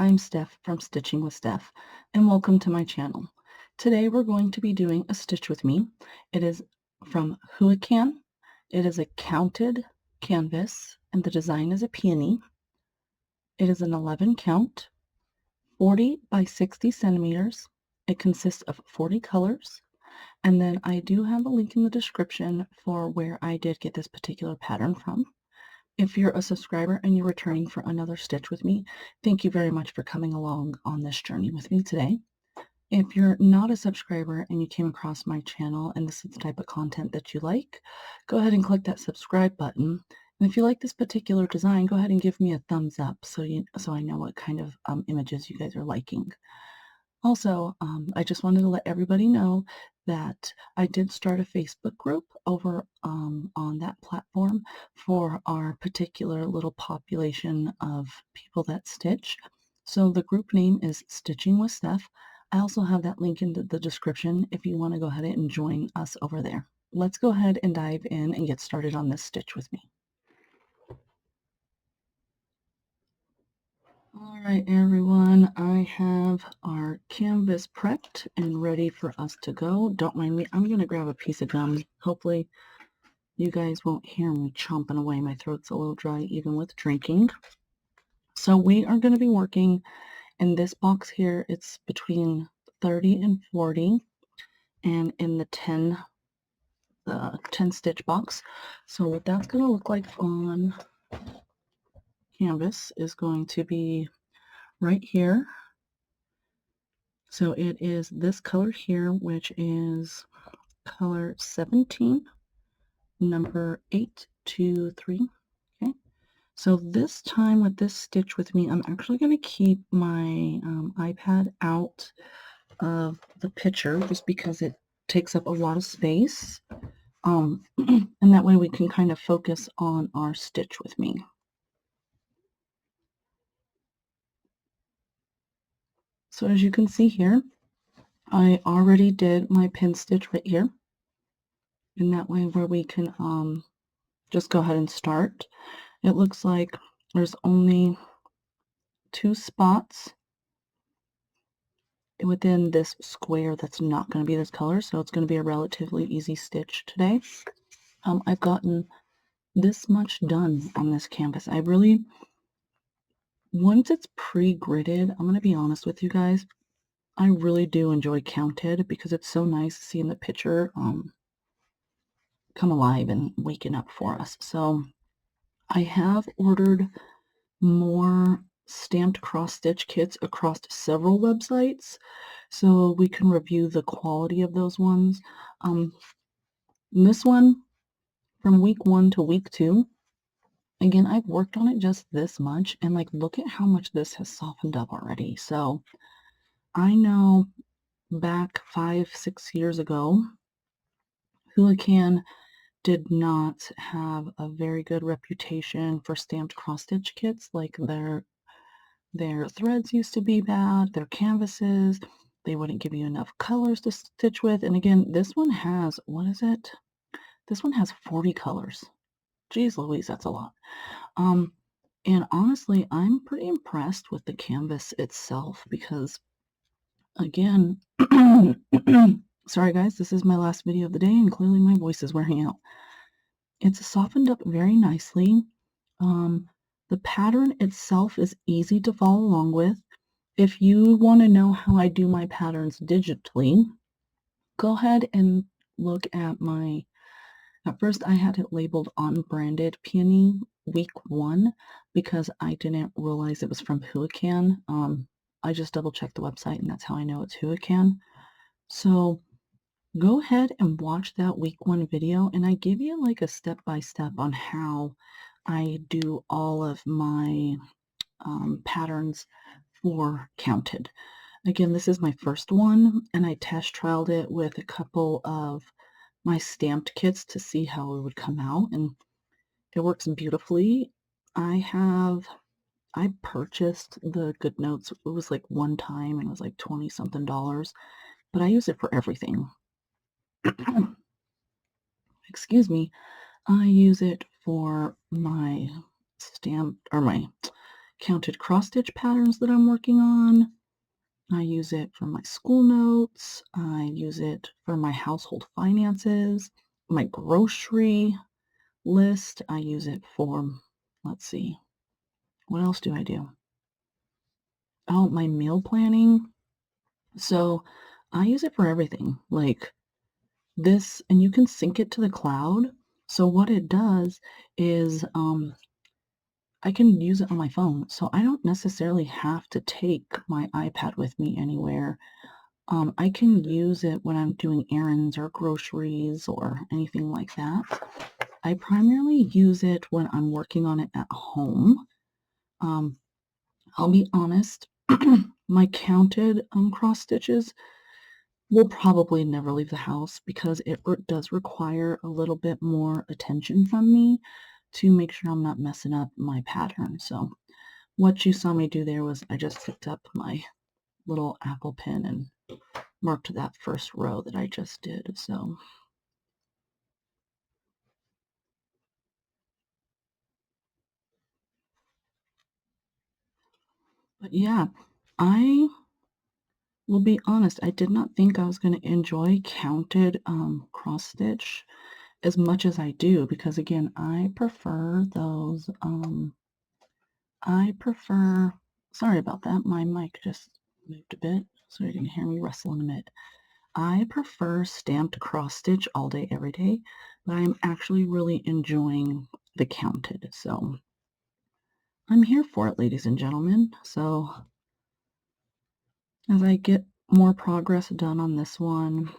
I'm Steph from Stitching with Steph, and welcome to my channel. Today we're going to be doing a stitch with me. It is from Huacan. It is a counted canvas, and the design is a peony. It is an 11 count, 40 by 60 centimeters. It consists of 40 colors, and then I do have a link in the description for where I did get this particular pattern from. If you're a subscriber and you're returning for another stitch with me, thank you very much for coming along on this journey with me today. If you're not a subscriber and you came across my channel and this is the type of content that you like, go ahead and click that subscribe button. And if you like this particular design, go ahead and give me a thumbs up so I know what kind of images you guys are liking. Also, I just wanted to let everybody know that I did start a Facebook group over on that platform for our particular little population of people that stitch. So the group name is Stitching with Steph. I also have that link in the description if you want to go ahead and join us over there. Let's go ahead and dive in and get started on this stitch with me. All right, everyone, I have our canvas prepped and ready for us to go. Don't mind me. I'm going to grab a piece of gum. Hopefully you guys won't hear me chomping away. My throat's a little dry even with drinking. So we are going to be working in this box here. It's between 30 and 40 and in the 10 stitch box. So what that's going to look like on canvas is going to be right here. So it is this color here, which is color 17, number 823. Okay. So this time with this stitch with me, I'm actually going to keep my iPad out of the picture just because it takes up a lot of space. And that way we can kind of focus on our stitch with me. So as you can see here, I already did my pin stitch right here. And that way where we can just go ahead and start. It looks like there's only 2 spots within this square that's not going to be this color, so it's going to be a relatively easy stitch today. I've gotten this much done on this canvas. I really, once it's pre-gridded, I'm going to be honest with you guys, I really do enjoy counted because it's so nice seeing the picture come alive and waking up for us. So I have ordered more stamped cross stitch kits across several websites so we can review the quality of those ones. This one from week 1 to week 2, again, I've worked on it just this much and like look at how much this has softened up already. So I know back 5-6 years ago Huacan did not have a very good reputation for stamped cross stitch kits. Like their threads used to be bad, their canvases, they wouldn't give you enough colors to stitch with. And again, this one has, what is it? This one has 40 colors. Geez Louise, that's a lot. And honestly, I'm pretty impressed with the canvas itself because, again, sorry guys, this is my last video of the day and clearly my voice is wearing out. It's softened up very nicely. The pattern itself is easy to follow along with. If you want to know how I do my patterns digitally, go ahead and look at my, at first I had it labeled unbranded Peony week 1 because I didn't realize it was from Huacan. I just double checked the website and that's how I know it's Huacan. So go ahead and watch that week 1 video and I give you like a step-by-step on how I do all of my patterns for counted. Again, this is my first one and I test trialed it with a couple of my stamped kits to see how it would come out and it works beautifully. I purchased the Good Notes. It was like one time and it was like 20 something dollars, but I use it for everything. Excuse me. I use it for my stamp or my counted cross stitch patterns that I'm working on. I use it for my school notes. I use it for my household finances, my grocery list. I use it for, let's see, what else do I do? Oh, my meal planning. So I use it for everything. Like this, and you can sync it to the cloud. So what it does is I can use it on my phone. So I don't necessarily have to take my iPad with me anywhere. I can use it when I'm doing errands or groceries or anything like that. I primarily use it when I'm working on it at home. Um, I'll be honest, my counted cross stitches will probably never leave the house because it does require a little bit more attention from me to make sure I'm not messing up my pattern. So what you saw me do there was I just picked up my little apple pin and marked that first row that I just did. So but yeah, I will be honest, I did not think I was going to enjoy counted cross stitch as much as I do because again, I prefer those I prefer, sorry about that, my mic just moved a bit, so you're going to hear me rustle in a minute. I prefer stamped cross stitch all day, every day, but I'm actually really enjoying the counted, so I'm here for it, ladies and gentlemen. So as I get more progress done on this one,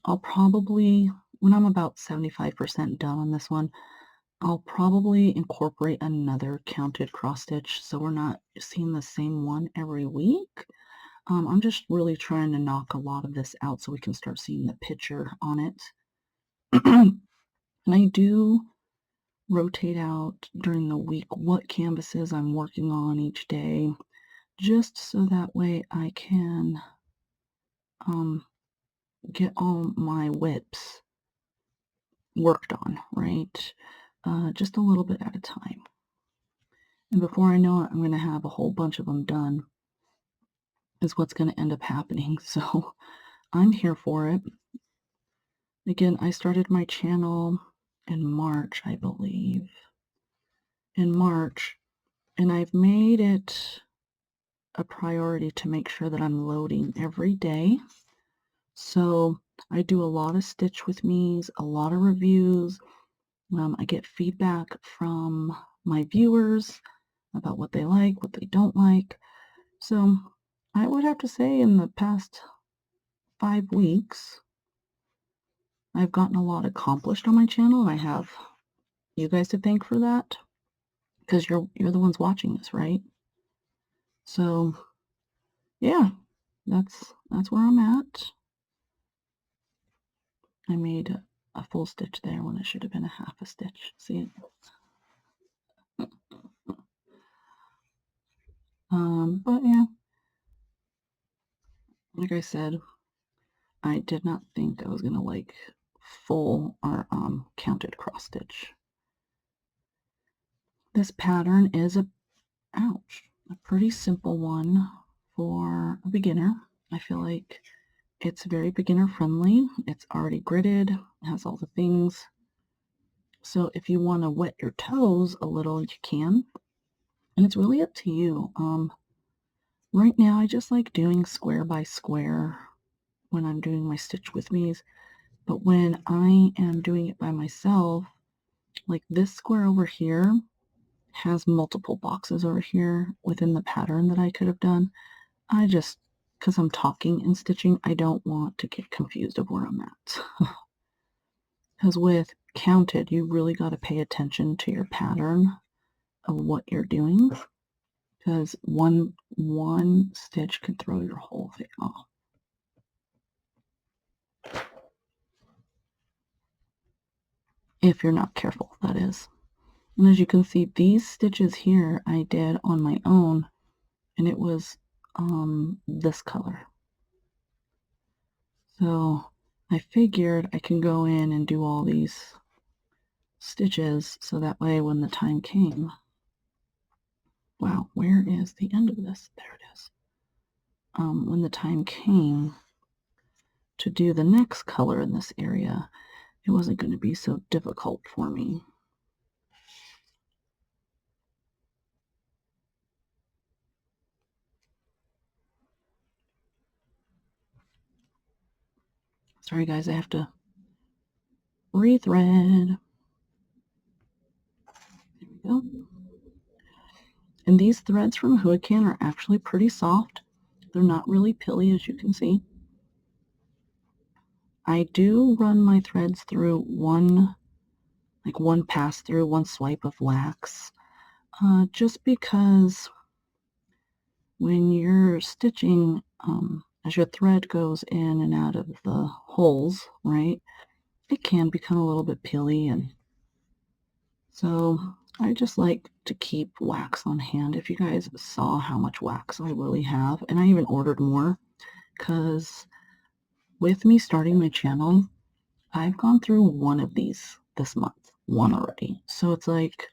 I'll probably, when I'm about 75% done on this one, I'll probably incorporate another counted cross stitch so we're not seeing the same one every week. I'm just really trying to knock a lot of this out so we can start seeing the picture on it. And I do rotate out during the week what canvases I'm working on each day, just so that way I can get all my whips worked on, right? Just a little bit at a time. And before I know it, I'm going to have a whole bunch of them done, is what's going to end up happening. So I'm here for it. Again, I started my channel in March, I believe. In March, and I've made it a priority to make sure that I'm loading every day. So I do a lot of stitch with me's, a lot of reviews. I get feedback from my viewers about what they like, what they don't like. So I would have to say in the past 5 weeks, I've gotten a lot accomplished on my channel, and I have you guys to thank for that because you're the ones watching this, right? So yeah, that's where I'm at. I made a full stitch there when it should have been a half a stitch. See it? But yeah, like I said, I did not think I was gonna like full or counted cross stitch. This pattern is a pretty simple one for a beginner. I feel like it's very beginner friendly. It's already gridded, has all the things. So if you want to wet your toes a little, you can. And it's really up to you. Right now, I just like doing square by square when I'm doing my stitch with me's. But when I am doing it by myself, like this square over here has multiple boxes over here within the pattern that I could have done. I just, because I'm talking and stitching, I don't want to get confused of where I'm at. Because with counted, you really got to pay attention to your pattern of what you're doing. Because one stitch can throw your whole thing off. If you're not careful, that is. And as you can see, these stitches here I did on my own, and it was this color. So I figured I can go in and do all these stitches so that way when the time came, wow, where is the end of this? There it is. When the time came to do the next color in this area, it wasn't going to be so difficult for me. Sorry guys, I have to rethread. There we go. And these threads from Huacan are actually pretty soft. They're not really pilly, as you can see. I do run my threads through one pass through, one swipe of wax, just because when you're stitching, as your thread goes in and out of the holes, right, it can become a little bit pilly, and so I just like to keep wax on hand. If you guys saw how much wax I really have, and I even ordered more, because with me starting my channel, I've gone through one of these this month, one already. So it's like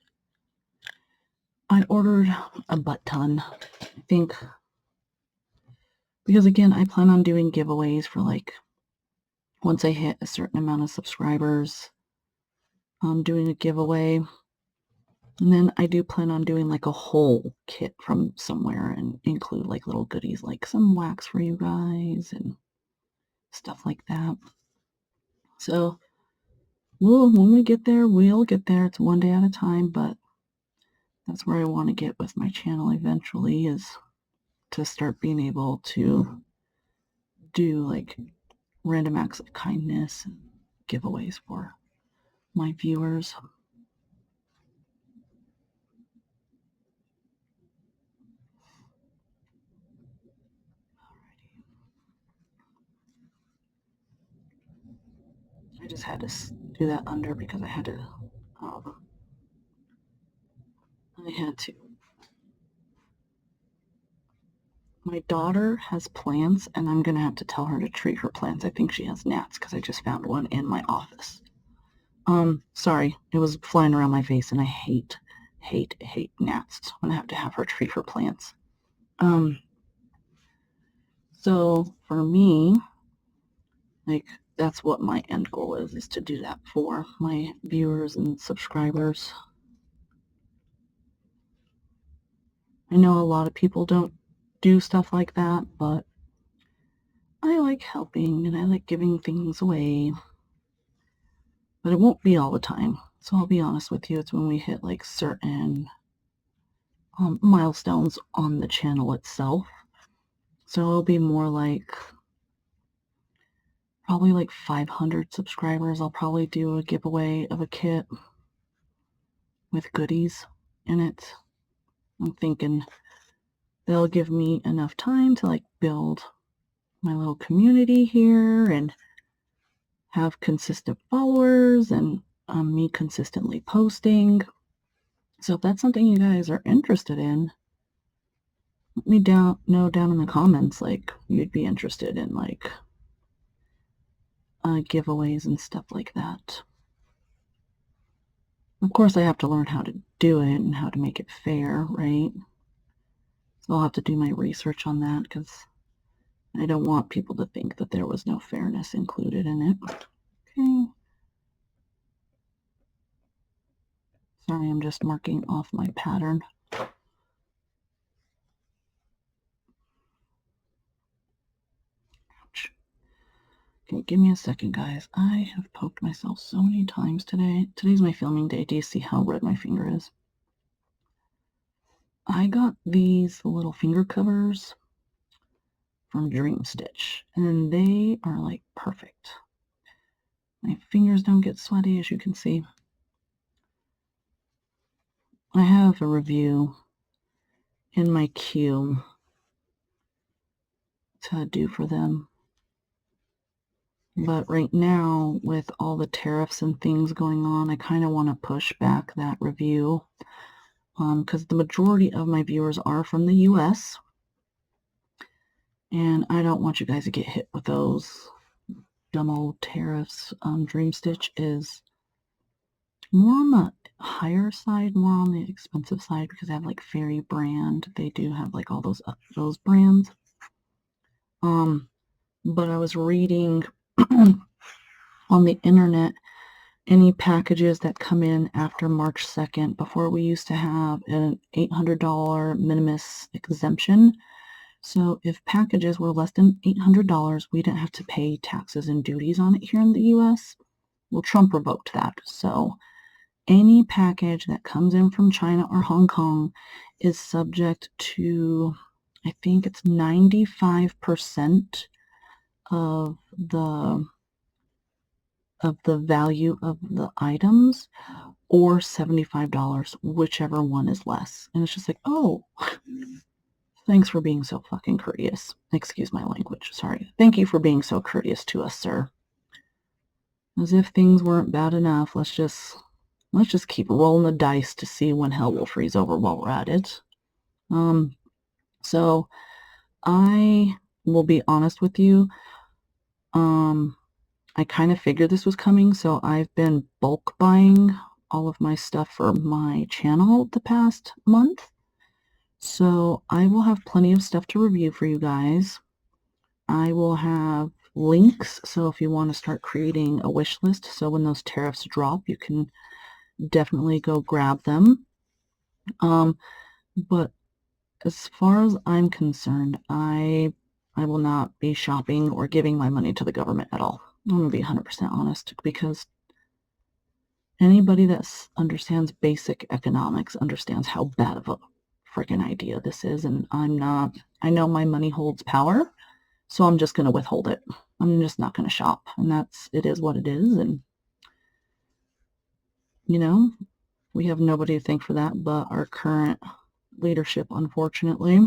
I ordered a butt ton, I think, because again, I plan on doing giveaways for like once I hit a certain amount of subscribers, I'm doing a giveaway. And then I do plan on doing like a whole kit from somewhere and include like little goodies like some wax for you guys and stuff like that. So when we get there, we'll get there. It's one day at a time, but that's where I want to get with my channel eventually, is to start being able to do like random acts of kindness and giveaways for my viewers. I just had to do that under because I had to. My daughter has plants, and I'm gonna have to tell her to treat her plants. I think she has gnats because I just found one in my office. Sorry, it was flying around my face, and I hate gnats. So I'm gonna have to have her treat her plants. So for me, like, that's what my end goal is to do that for my viewers and subscribers. I know a lot of people don't do stuff like that, but I like helping and I like giving things away. But it won't be all the time. So I'll be honest with you, it's when we hit like certain milestones on the channel itself. So it'll be more like probably like 500 subscribers. I'll probably do a giveaway of a kit with goodies in it. I'm thinking they'll give me enough time to like build my little community here and have consistent followers and me consistently posting. So if that's something you guys are interested in, let me know down in the comments, like, you'd be interested in like giveaways and stuff like that. Of course, I have to learn how to do it and how to make it fair, right? So I'll have to do my research on that because I don't want people to think that there was no fairness included in it. Okay. Sorry, I'm just marking off my pattern. Ouch. Okay, give me a second, guys. I have poked myself so many times today. Today's my filming day. Do you see how red my finger is? I got these little finger covers from Dream Stitch, and they are like perfect. My fingers don't get sweaty, as you can see. I have a review in my queue to do for them. But right now, with all the tariffs and things going on, I kind of want to push back that review because the majority of my viewers are from the US, and I don't want you guys to get hit with those dumb old tariffs. Dream Stitch is more on the higher side, more on the expensive side, because I have like Fairy brand. They do have like all those brands. But I was reading on the internet, any packages that come in after March 2nd, before we used to have an $800 minimus exemption. So if packages were less than $800, we didn't have to pay taxes and duties on it here in the US. Well, Trump revoked that. So any package that comes in from China or Hong Kong is subject to, I think it's 95% of the value of the items, or $75, whichever one is less. And it's just like, oh, thanks for being so fucking courteous. Excuse my language, sorry. Thank you for being so courteous to us, sir. As if things weren't bad enough, let's just keep rolling the dice to see when hell will freeze over while we're at it. So I will be honest with you. I kind of figured this was coming, so I've been bulk buying all of my stuff for my channel the past month. So I will have plenty of stuff to review for you guys. I will have links, so if you want to start creating a wish list, so when those tariffs drop, you can definitely go grab them. But as far as I'm concerned, I will not be shopping or giving my money to the government at all. I'm going to be 100% honest, because anybody that understands basic economics understands how bad of a freaking idea this is, and I'm not. I know my money holds power, so I'm just going to withhold it. I'm just not going to shop, and it is what it is, and we have nobody to thank for that but our current leadership, unfortunately.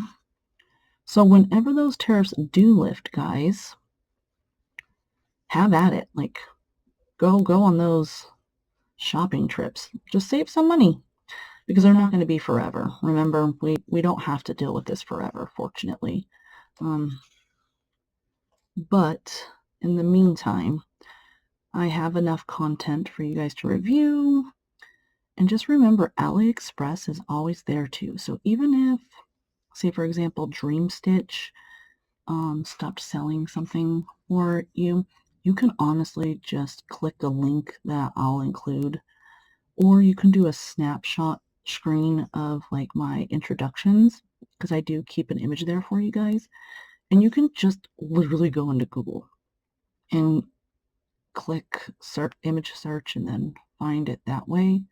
So whenever those tariffs do lift, guys, have at it. Like, go on those shopping trips. Just save some money, because they're not going to be forever. Remember, we don't have to deal with this forever, fortunately. But in the meantime, I have enough content for you guys to review. And just remember, AliExpress is always there too. So even if, say for example, Dream Stitch stopped selling something for you, you can honestly just click the link that I'll include, or you can do a snapshot screen of like my introductions, because I do keep an image there for you guys, and you can just literally go into Google and click image search and then find it that way.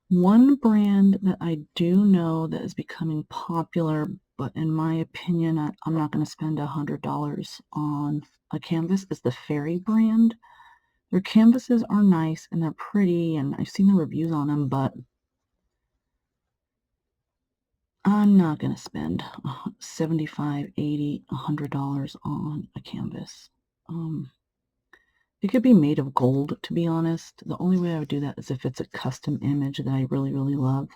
One brand that I do know that is becoming popular, but in my opinion, I'm not going to spend $100 on a canvas, is the Fairy brand. Their canvases are nice and they're pretty, and I've seen the reviews on them, but I'm not going to spend $75, $80, $100 on a canvas. It could be made of gold, to be honest. The only way I would do that is if it's a custom image that I really, really love.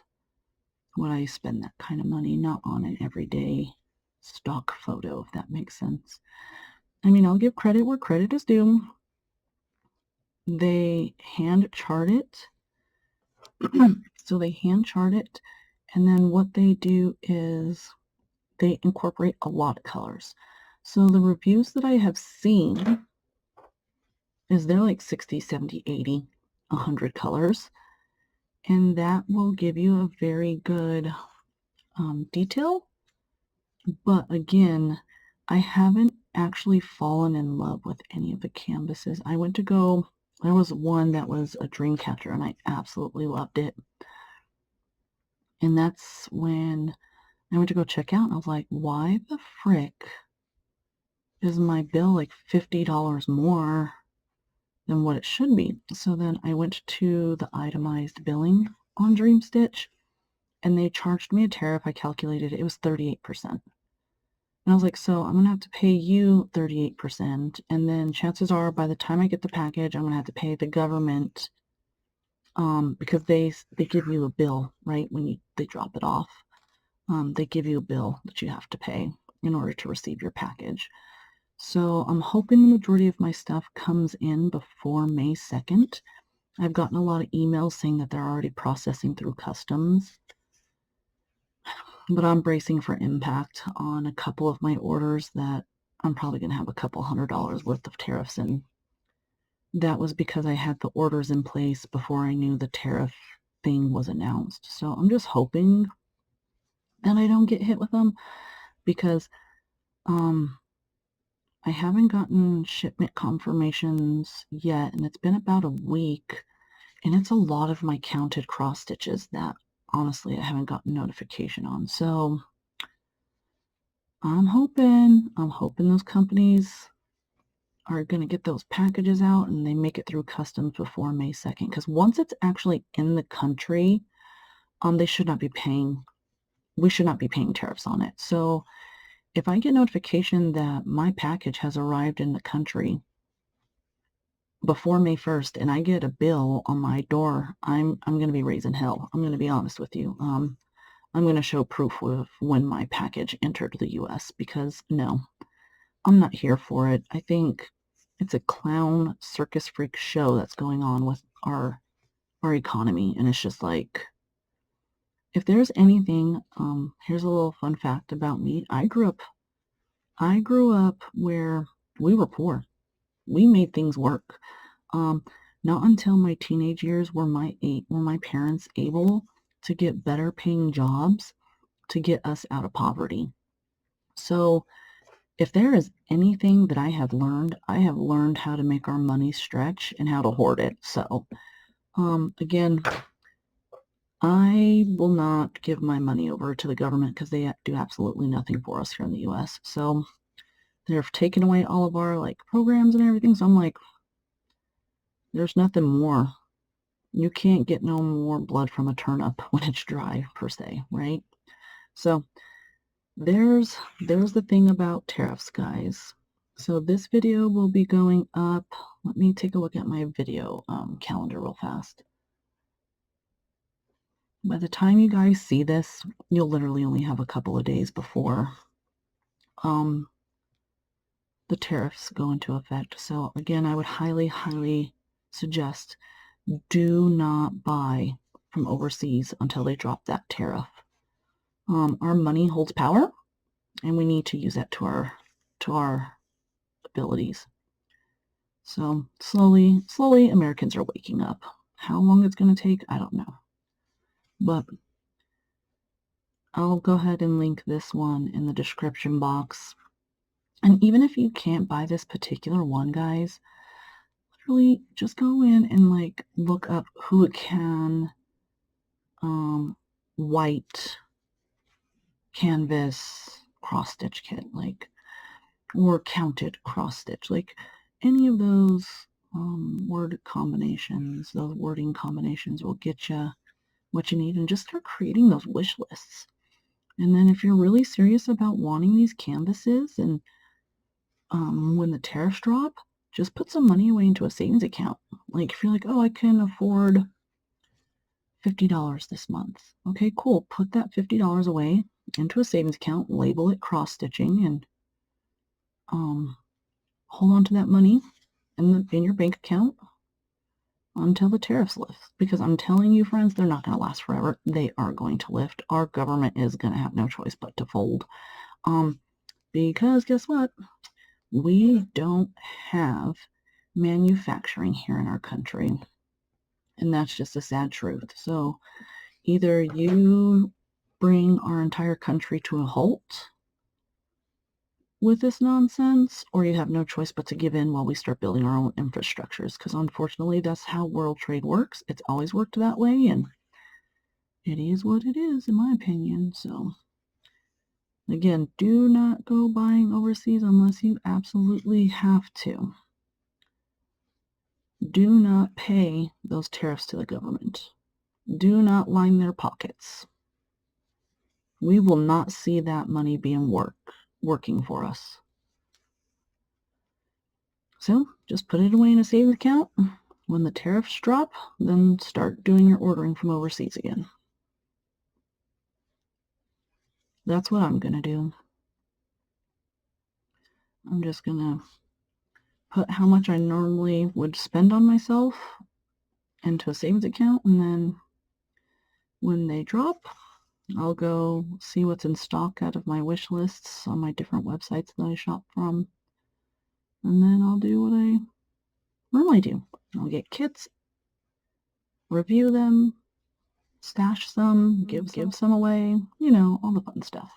Would I spend that kind of money? Not on an everyday stock photo, if that makes sense. I mean, I'll give credit where credit is due. They hand chart it. So they hand chart it, and then what they do is they incorporate a lot of colors. So the reviews that I have seen is they're like 60, 70, 80, 100 colors. And that will give you a very good detail. But again, I haven't actually fallen in love with any of the canvases. There was one that was a dream catcher, and I absolutely loved it. And that's when I went to go check out, and I was like, why the frick is my bill like $50 more than what it should be? So then I went to the itemized billing on Dream Stitch, and they charged me a tariff. I calculated it was 38%. And I was like, so I'm going to have to pay you 38, and then chances are by the time I get the package, I'm going to have to pay the government, because they give you a bill, right, when they drop it off. They give you a bill that you have to pay in order to receive your package. So I'm hoping the majority of my stuff comes in before May 2nd. I've gotten a lot of emails saying that they're already processing through customs, but I'm bracing for impact on a couple of my orders that I'm probably going to have a couple $100 worth of tariffs in. That was because I had the orders in place before I knew the tariff thing was announced. So I'm just hoping that I don't get hit with them, because I haven't gotten shipment confirmations yet, and it's been about a week, and it's a lot of my counted cross stitches that honestly I haven't gotten notification on. So I'm hoping those companies are going to get those packages out and they make it through customs before May 2nd, because once it's actually in the country, we should not be paying tariffs on it. So if I get notification that my package has arrived in the country before May 1st and I get a bill on my door, I'm going to be raising hell. I'm going to be honest with you. I'm going to show proof of when my package entered the US, because no, I'm not here for it. I think it's a clown circus freak show that's going on with our economy, and it's just like, if there's anything, here's a little fun fact about me. I grew up where we were poor. We made things work. Not until my teenage years were my parents able to get better paying jobs to get us out of poverty. So if there is anything that I have learned how to make our money stretch and how to hoard it. So, again, I will not give my money over to the government because they do absolutely nothing for us here in the US. So they've taken away all of our programs and everything. So I'm like, there's nothing more. You can't get no more blood from a turnip when it's dry, per se, right? So there's the thing about tariffs, guys. So this video will be going up. Let me take a look at my video calendar real fast. By the time you guys see this, you'll literally only have a couple of days before the tariffs go into effect. So again, I would highly, highly suggest do not buy from overseas until they drop that tariff. Our money holds power, and we need to use that to our abilities. So slowly, Americans are waking up. How long it's going to take, I don't know. But I'll go ahead and link this one in the description box. And even if you can't buy this particular one, guys, literally just go in and look up Huacan white canvas cross stitch kit, or counted cross stitch, any of those wording combinations will get you what you need, and just start creating those wish lists. And then if you're really serious about wanting these canvases, and when the tariffs drop, just put some money away into a savings account. If you're like, oh, I can afford $50 this month. Okay, cool. Put that $50 away into a savings account, label it cross stitching, and hold on to that money in your bank account until the tariffs lift. Because I'm telling you, friends, they're not going to last forever. They are going to lift. Our government is going to have no choice but to fold. Because guess what? We don't have manufacturing here in our country. And that's just a sad truth. So either you bring our entire country to a halt with this nonsense, or you have no choice but to give in while we start building our own infrastructures, because unfortunately that's how world trade works. It's always worked that way, and it is what it is, in my opinion. So again, do not go buying overseas unless you absolutely have to. Do not pay those tariffs to the government. Do not line their pockets. We will not see that money being working for us. So just put it away in a savings account. When the tariffs drop, then start doing your ordering from overseas again. That's what I'm going to do. I'm just going to put how much I normally would spend on myself into a savings account, and then when they drop, I'll go see what's in stock out of my wish lists on my different websites that I shop from. And then I'll do what I normally do. I'll get kits, review them, stash some, give some away, you know, all the fun stuff.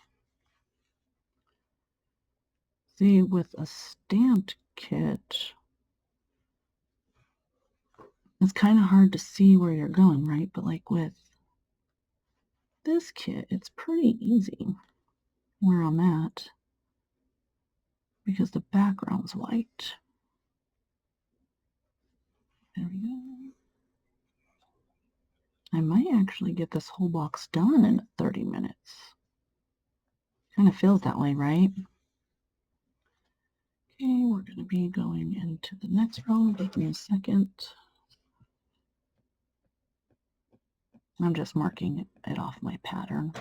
See, with a stamped kit, it's kind of hard to see where you're going, right? But like with this kit, it's pretty easy where I'm at because the background's white. There we go. I might actually get this whole box done in 30 minutes. Kind of feels that way, right? Okay, we're going to be going into the next row. Give me a second. I'm just marking it off my pattern.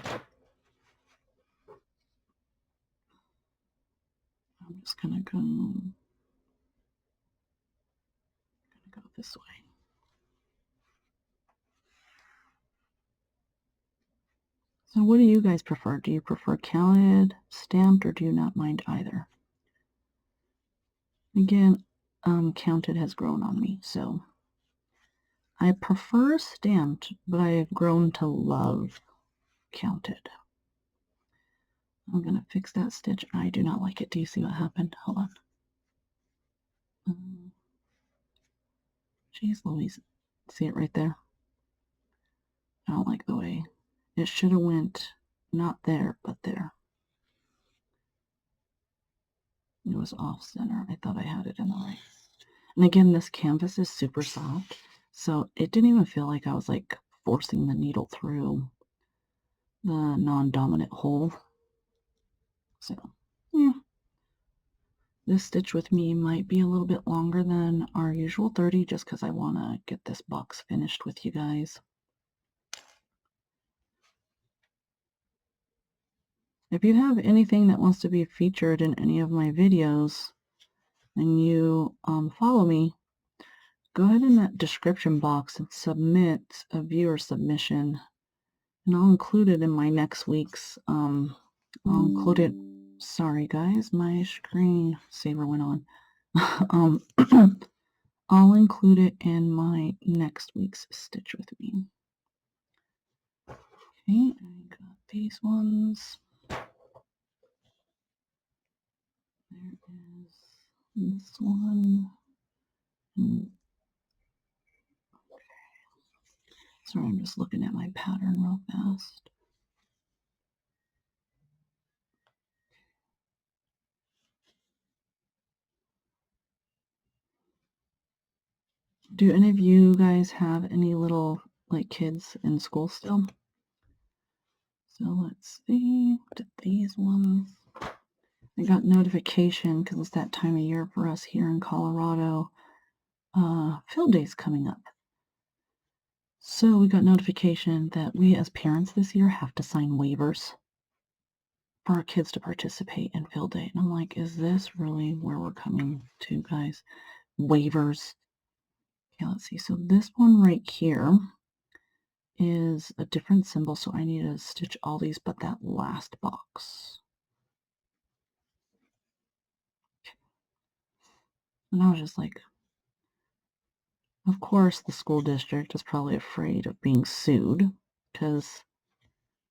I'm just going to go this way. So what do you guys prefer? Do you prefer counted, stamped, or do you not mind either? Again, counted has grown on me, so I prefer stamped, but I have grown to love counted. I'm going to fix that stitch. I do not like it. Do you see what happened? Hold on. Jeez Louise. See it right there? I don't like the way it should have went not there, but there. It was off center. I thought I had it in the right. And again, this canvas is super soft, so it didn't even feel like I was like forcing the needle through the non-dominant hole. So, yeah. This stitch with me might be a little bit longer than our usual 30 just because I want to get this box finished with you guys. If you have anything that wants to be featured in any of my videos and you follow me, go ahead in that description box and submit a viewer submission, and I'll include it in my next week's, I'll include it, sorry guys, my screen saver went on. I'll include it in my next week's Stitch With Me. Okay, I got these ones. There is this one. Sorry, I'm just looking at my pattern real fast. Do any of you guys have any little like kids in school still? So let's see, what are these ones? I got notification because it's that time of year for us here in Colorado. Field Day's coming up. So we got notification that we as parents this year have to sign waivers for our kids to participate in Field Day. And I'm like, is this really where we're coming to, guys? Waivers. Okay, let's see. So this one right here is a different symbol, so I need to stitch all these but that last box. And I was just like, of course the school district is probably afraid of being sued because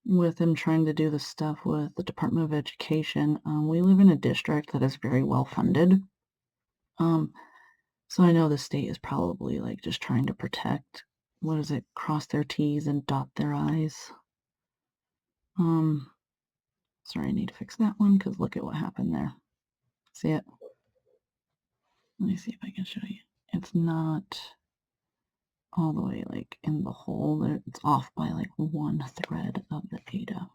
with them trying to do the stuff with the Department of Education, we live in a district that is very well funded. So I know the state is probably like just trying to protect, what is it, cross their T's and dot their I's. Sorry, I need to fix that one because look at what happened there. See it? Let me see if I can show you. It's not all the way like in the hole. It's off by like one thread of the data.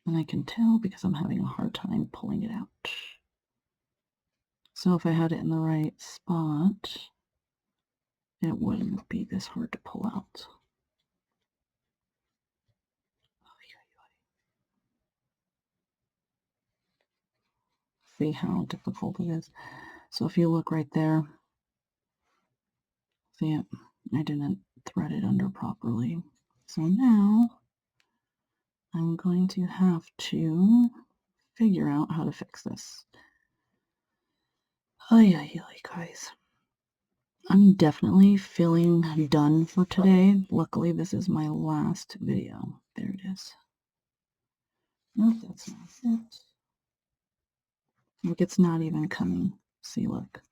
And I can tell because I'm having a hard time pulling it out. So if I had it in the right spot, it wouldn't be this hard to pull out. See how difficult it is. So if you look right there, See it? I didn't thread it under properly. So now I'm going to have to figure out how to fix this. Oh yeah, guys. I'm definitely feeling done for today. Luckily, this is my last video. There it is. Nope, that's not it. Look, it's not even coming. See, look.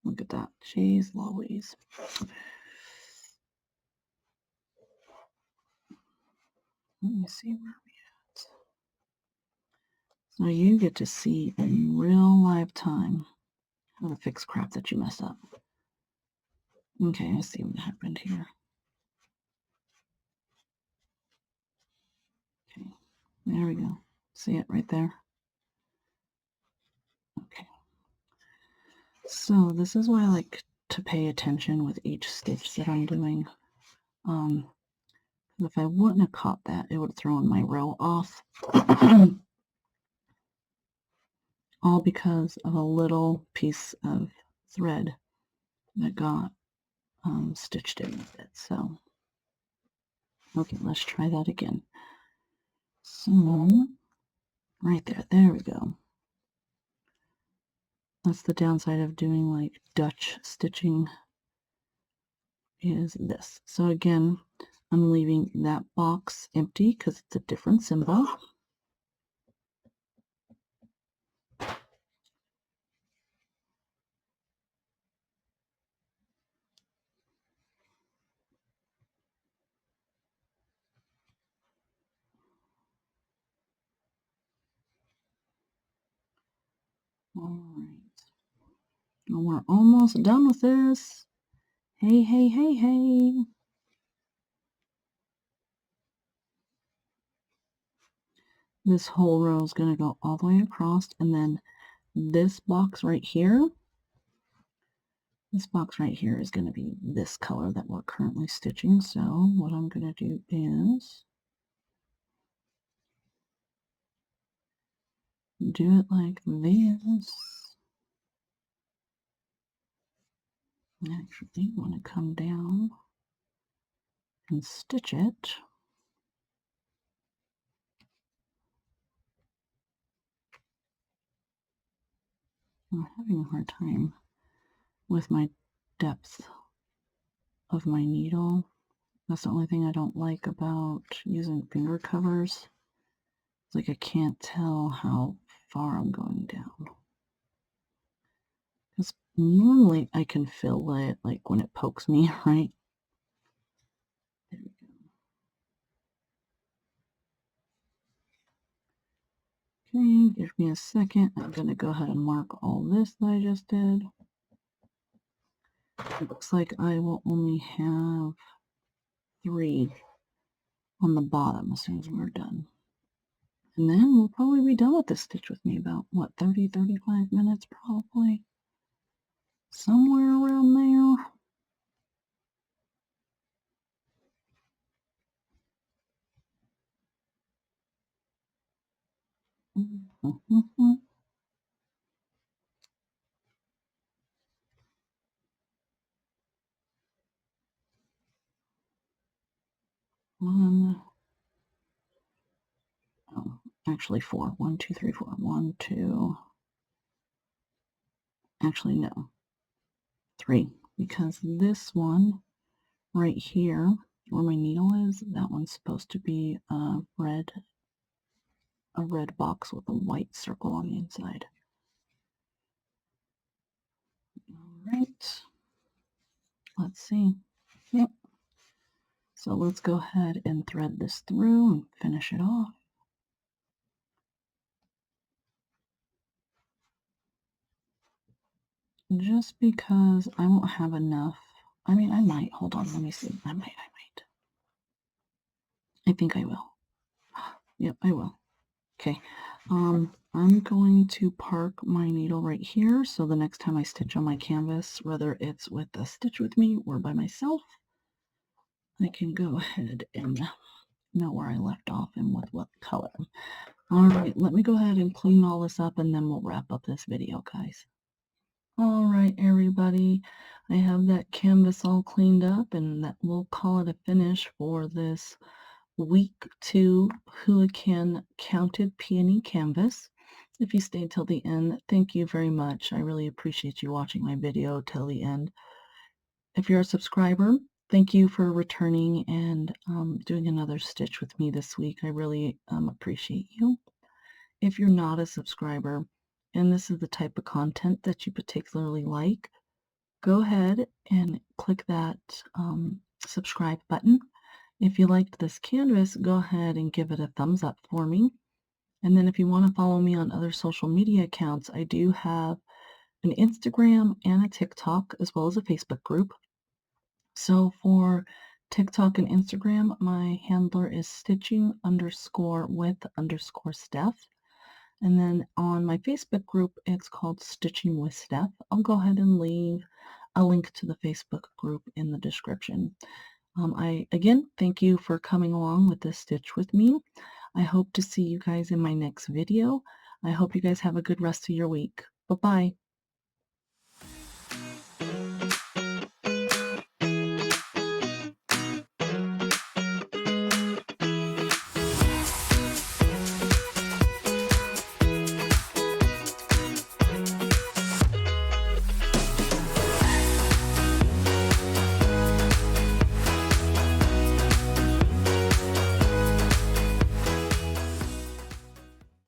Look at that. Jeez Louise. Let me see where we at. So you get to see in real live time how to fix crap that you mess up. Okay, I see what happened here. Okay, there we go. See it right there? Okay. So this is why I like to pay attention with each stitch that I'm doing. If I wouldn't have caught that, it would have thrown my row off. All because of a little piece of thread that got stitched in with it. So, okay, let's try that again. So, right there we go. That's the downside of doing like Dutch stitching is this. So again, I'm leaving that box empty because it's a different symbol. All right. And we're almost done with this. Hey, hey, hey, hey. This whole row is going to go all the way across, and then this box right here, is going to be this color that we're currently stitching. So what I'm going to do is do it like this. I actually want to come down and stitch it. I'm having a hard time with my depth of my needle. That's the only thing I don't like about using finger covers. It's like I can't tell how far I'm going down. Because normally I can feel it like when it pokes me, right? There we go. Okay, give me a second. I'm going to go ahead and mark all this that I just did. It looks like I will only have 3 on the bottom as soon as we're done. And then we'll probably be done with this stitch with me about, what, 30, 35 minutes probably? Somewhere around there. One, oh, actually 4. 1, 2, 3, 4. 1, 2. Actually, no. 3. Because this one right here, where my needle is, that one's supposed to be a red box with a white circle on the inside. All right. Let's see. Yep. So let's go ahead and thread this through and finish it off. Just because I won't have enough. I mean, I might. Hold on, let me see. I might. I think I will. Yep, I will. Okay. I'm going to park my needle right here, so the next time I stitch on my canvas, whether it's with a stitch with me or by myself, I can go ahead and know where I left off and with what color. All right, let me go ahead and clean all this up, and then we'll wrap up this video, guys. All right, everybody. I have that canvas all cleaned up, and that we'll call it a finish for this week 2 Huacan counted peony canvas. If you stayed till the end, thank you very much. I really appreciate you watching my video till the end. If you're a subscriber, thank you for returning and doing another stitch with me this week. I really appreciate you. If you're not a subscriber and this is the type of content that you particularly like, go ahead and click that subscribe button. If you liked this canvas, go ahead and give it a thumbs up for me. And then if you want to follow me on other social media accounts, I do have an Instagram and a TikTok, as well as a Facebook group. So for TikTok and Instagram, my handler is stitching_with_steph. And then on my Facebook group, it's called Stitching with Steph. I'll go ahead and leave a link to the Facebook group in the description. I again thank you for coming along with this stitch with me. I hope to see you guys in my next video. I hope you guys have a good rest of your week. Bye-bye.